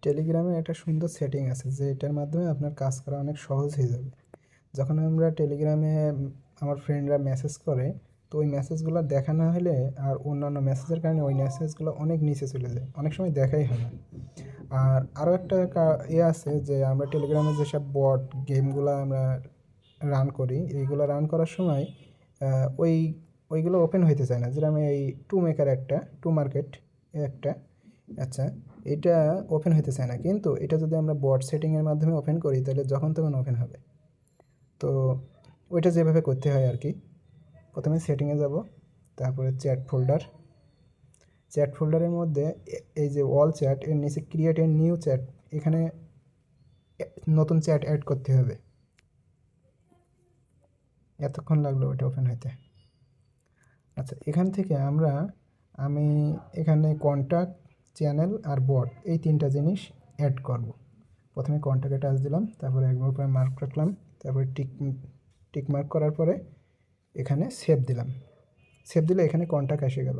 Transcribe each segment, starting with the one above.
টেলিগ্রামে একটা সুন্দর সেটিং আছে যে এটার মাধ্যমে আপনার কাজ করা অনেক সহজ হয়ে যাবে। যখন আমরা টেলিগ্রামে আমার ফ্রেন্ডরা মেসেজ করে, তো ওই মেসেজগুলো দেখা না হলে আর অন্যান্য মেসেজের কারণে ওই মেসেজগুলো অনেক নিচে চলে যায়, অনেক সময় দেখাই হয় না। আর আরও একটা আছে যে আমরা টেলিগ্রামে যেসব বট গেমগুলো আমরা রান করি, এইগুলো রান করার সময় ওই ওইগুলো ওপেন হইতে চায় না। যেরকম এই টু মেকার একটা, টু মার্কেট একটা, আচ্ছা, এটা ওপেন হইতে চায় না, কিন্তু এটা যদি আমরা বট সেটিংয়ের মাধ্যমে ওপেন করি তাহলে যখন তখন ওপেন হবে। তো ওইটা যেভাবে করতে হয় আর কি, প্রথমে সেটিংয়ে যাব, তারপরে চ্যাট ফোল্ডারের মধ্যে এই যে অল চ্যাট এর নিচে ক্রিয়েট এ নিউ চ্যাট, এখানে নতুন চ্যাট অ্যাড করতে হবে। এতক্ষণ লাগলো ওটা ওপেন হইতে। আচ্ছা, এখান থেকে আমি এখানে কন্ট্যাক্ট, চ্যানেল আর বট এই তিনটা জিনিস অ্যাড করব। প্রথমে কন্ট্যাক্টে টাচ দিলাম, তারপরে একবার পরে মার্ক রাখলাম, তারপরে টিক মার্ক করার পরে এখানে সেভ দিলাম। সেভ দিলে এখানে কন্ট্যাক্ট এসে গেল।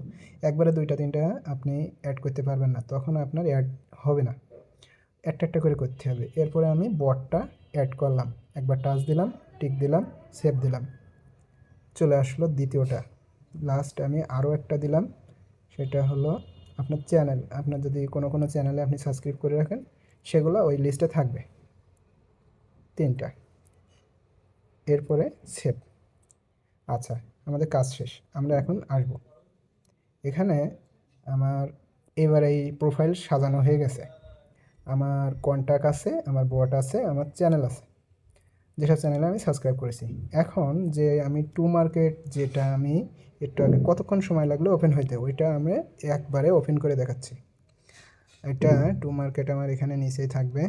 একবারে দুইটা তিনটা আপনি অ্যাড করতে পারবেন না, তখন আপনার অ্যাড হবে না, একটা একটা করে করতে হবে। এরপরে আমি বটটা অ্যাড করলাম, একবার টাচ দিলাম, টিক দিলাম, সেভ দিলাম, চলে আসলো দ্বিতীয়টা। লাস্ট আমি আরও একটা দিলাম, সেটা হলো আপনার চ্যানেল। আপনার যদি কোনো চ্যানেলে আপনি সাবস্ক্রাইব করে রাখেন, সেগুলো ওই লিস্টে থাকবে, তিনটা। এরপরে সেভ। আচ্ছা, আমাদের কাজ শেষ। আমরা এখন আসব এখানে। আমার এবার এই প্রোফাইল সাজানো হয়ে গেছে। আমার কন্ট্যাক্ট আছে, আমার বট আছে, আমার চ্যানেল আছে, যেসব চ্যানেলে আমি সাবস্ক্রাইব করেছি। এখন যে আমি টু মার্কেট, যেটা আমি একটু আগে কতক্ষণ সময় লাগলো ওপেন হইতে, ওইটা আমি একবারে ওপেন করে দেখাচ্ছি। এটা টু মার্কেট আমার এখানে নিচেই থাকবে,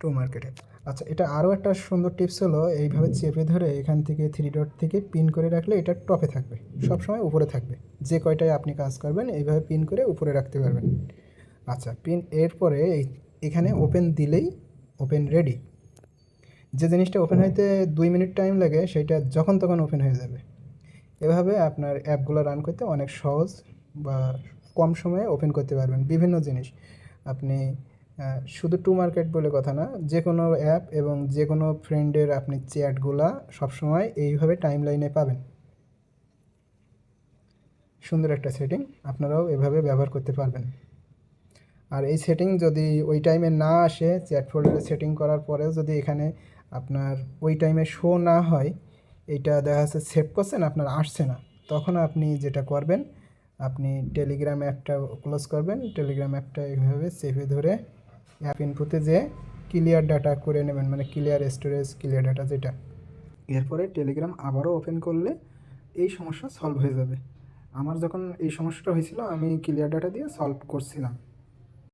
টু মার্কেটে। আচ্ছা, এটা আরও একটা সুন্দর টিপস হলো, এইভাবে চেপে ধরে এখান থেকে থ্রি ডট থেকে পিন করে রাখলে এটা টপে থাকবে, সবসময় উপরে থাকবে। যে কয়টায় আপনি কাজ করবেন এইভাবে পিন করে উপরে রাখতে পারবেন। আচ্ছা, পিন এরপরে এখানে ওপেন দিলেই ওপেন রেডি। যে জিনিসটা ওপেন হইতে 2 মিনিট টাইম লাগে, সেটা যখন তখন ওপেন হয়ে যাবে। এভাবে আপনার অ্যাপগুলো রান করতে অনেক সহজ, বা কম সময়ে ওপেন করতে পারবেন বিভিন্ন জিনিস। আপনি শুধু টু মার্কেট বলে কথা না, যে কোনো অ্যাপ এবং যে কোনো ফ্রেন্ডের আপনি চ্যাটগুলা সবসময় এইভাবে টাইম লাইনে পাবেন। সুন্দর একটা সেটিং, আপনারাও এভাবে ব্যবহার করতে পারবেন। আর এই সেটিং যদি ওই টাইমে না আসে, চ্যাট ফোল্ডারে সেটিং করার পরেও যদি এখানে আপনার ওই টাইমে শো না হয়, এইটা দেখা যাচ্ছে সেভ করছেন আপনার আসছে না, তখন আপনি যেটা করবেন, আপনি টেলিগ্রাম অ্যাপটা ক্লোজ করবেন। টেলিগ্রাম অ্যাপটা এইভাবে চেপে ধরে অ্যাপ ইনপুটে যেয়ে ক্লিয়ার ডাটা করে নেবেন, মানে ক্লিয়ার স্টোরেজ, ক্লিয়ার ডাটা যেটা। এরপরে টেলিগ্রাম আবারও ওপেন করলে এই সমস্যা সলভ হয়ে যাবে। আমার যখন এই সমস্যাটা হয়েছিল, আমি ক্লিয়ার ডাটা দিয়ে সলভ করছিলাম।